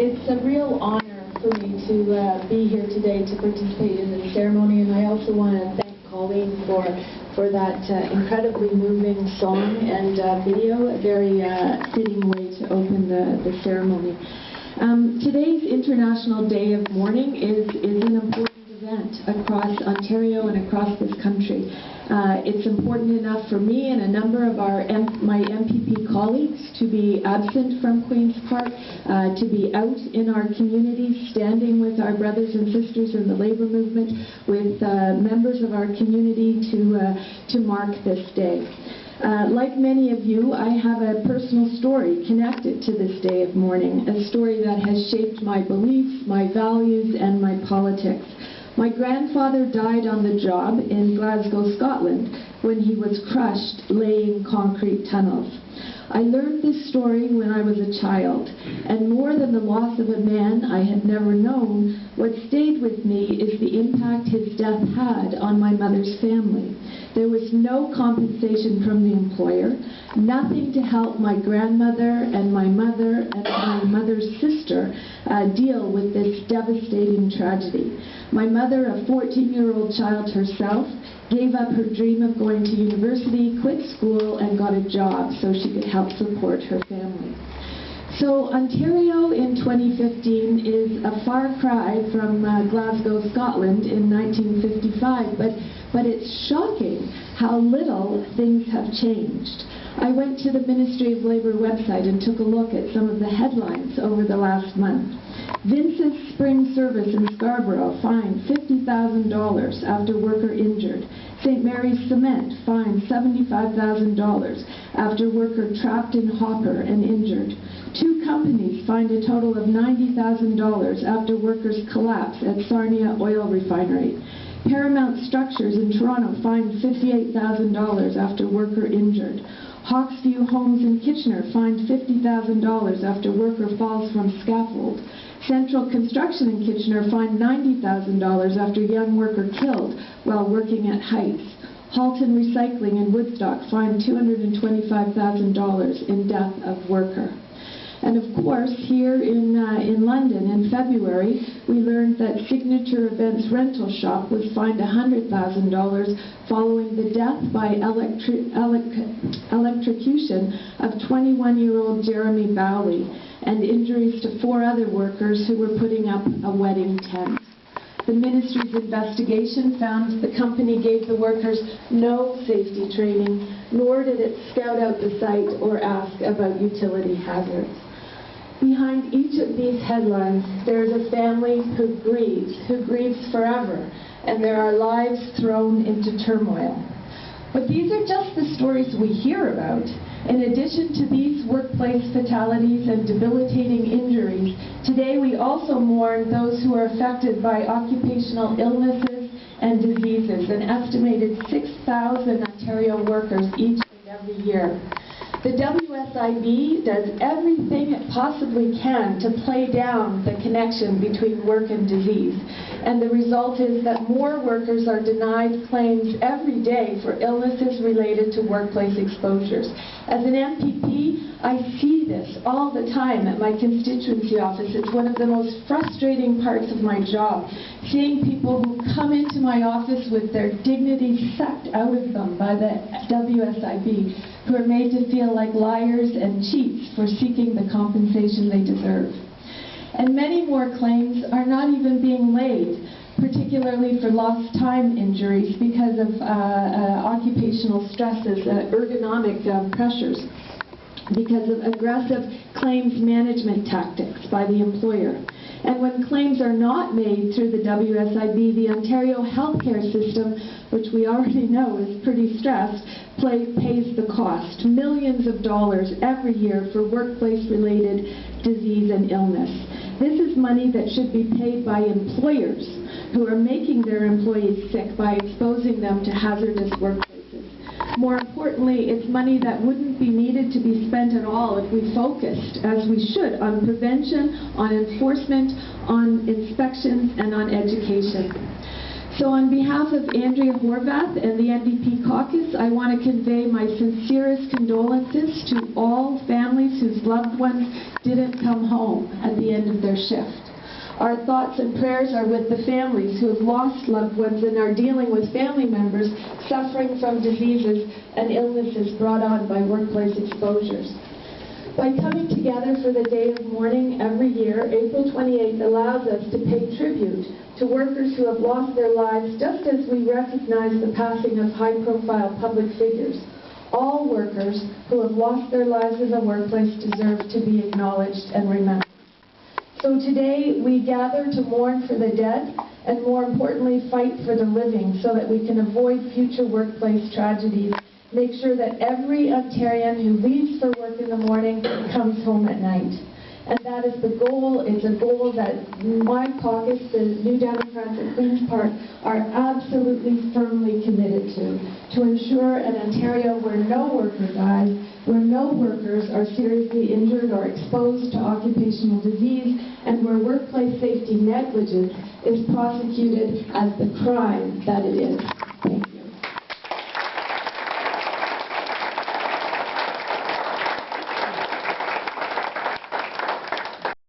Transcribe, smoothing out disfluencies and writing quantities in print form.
It's a real honor for me to be here today to participate in this ceremony, and I also want to thank Colleen for that incredibly moving song and video, a very fitting way to open the ceremony. Today's International Day of Mourning is an important event across Ontario and across this country. It's important enough for me and a number of my MPP colleagues to be absent from Queen's Park, to be out in our community, standing with our brothers and sisters in the labour movement, with members of our community to mark this day. Like many of you, I have a personal story connected to this day of mourning, a story that has shaped my beliefs, my values, and my politics. My grandfather died on the job in Glasgow, Scotland, when he was crushed laying concrete tunnels. I learned this story when I was a child, and more than the loss of a man I had never known, what stayed with me is the impact his death had on my mother's family. There was no compensation from the employer, nothing to help my grandmother and my mother and my mother's sister deal with this devastating tragedy. My mother, a 14-year-old child herself, gave up her dream of going to university, quit school, and got a job so she could help support her family. So Ontario in 2015 is a far cry from Glasgow, Scotland in 1955, but it's shocking how little things have changed. I went to the Ministry of Labour website and took a look at some of the headlines over the last month. Vincent's Spring Service in Scarborough fined $50,000 after worker injured. St. Mary's Cement fined $75,000 after worker trapped in hopper and injured. 2 companies fined a total of $90,000 after workers collapse at Sarnia Oil Refinery. Paramount Structures in Toronto fined $58,000 after worker injured. Hawksview Homes in Kitchener fined $50,000 after worker falls from scaffold. Central Construction in Kitchener fined $90,000 after young worker killed while working at heights. Halton Recycling in Woodstock fined $225,000 in death of worker. And of course, here in London in February, we learned that Signature Events Rental Shop was fined $100,000 following the death by electrocution of 21-year-old Jeremy Bowley and injuries to 4 other workers who were putting up a wedding tent. The ministry's investigation found the company gave the workers no safety training, nor did it scout out the site or ask about utility hazards. Behind each of these headlines, there's a family who grieves forever, and there are lives thrown into turmoil. But these are just the stories we hear about. In addition to these workplace fatalities and debilitating injuries, today we also mourn those who are affected by occupational illnesses and diseases, an estimated 6,000 Ontario workers each and every year. The WSIB does everything it possibly can to play down the connection between work and disease, and the result is that more workers are denied claims every day for illnesses related to workplace exposures. As an MPP, I see this all the time at my constituency office. It's one of the most frustrating parts of my job, seeing people who come into my office with their dignity sucked out of them by the WSIB, who are made to feel like liars and cheats for seeking the compensation they deserve. And many more claims are not even being laid, particularly for lost time injuries because of occupational stresses, ergonomic pressures, because of aggressive claims management tactics by the employer. And when claims are not made through the WSIB, the Ontario healthcare system, which we already know is pretty stressed, pays the cost, millions of dollars every year for workplace-related disease and illness. This is money that should be paid by employers who are making their employees sick by exposing them to hazardous workplaces. More importantly, it's money that wouldn't be needed to be spent at all if we focused, as we should, on prevention, on enforcement, on inspections, and on education. So on behalf of Andrea Horvath and the NDP caucus, I want to convey my sincerest condolences to all families whose loved ones didn't come home at the end of their their shift. Our thoughts and prayers are with the families who have lost loved ones and are dealing with family members suffering from diseases and illnesses brought on by workplace exposures. By coming together for the Day of Mourning every year, April 28th allows us to pay tribute to workers who have lost their lives, just as we recognize the passing of high-profile public figures. All workers who have lost their lives in the workplace deserve to be acknowledged and remembered. So today we gather to mourn for the dead and, more importantly, fight for the living so that we can avoid future workplace tragedies. Make sure that every Ontarian who leaves for work in the morning comes home at night. And that is the goal. It's a goal that my caucus, the New Democrats at Queen's Park, are absolutely firmly committed to ensure an Ontario where no worker dies, where no workers are seriously injured or exposed to occupational disease, and where workplace safety negligence is prosecuted as the crime that it is.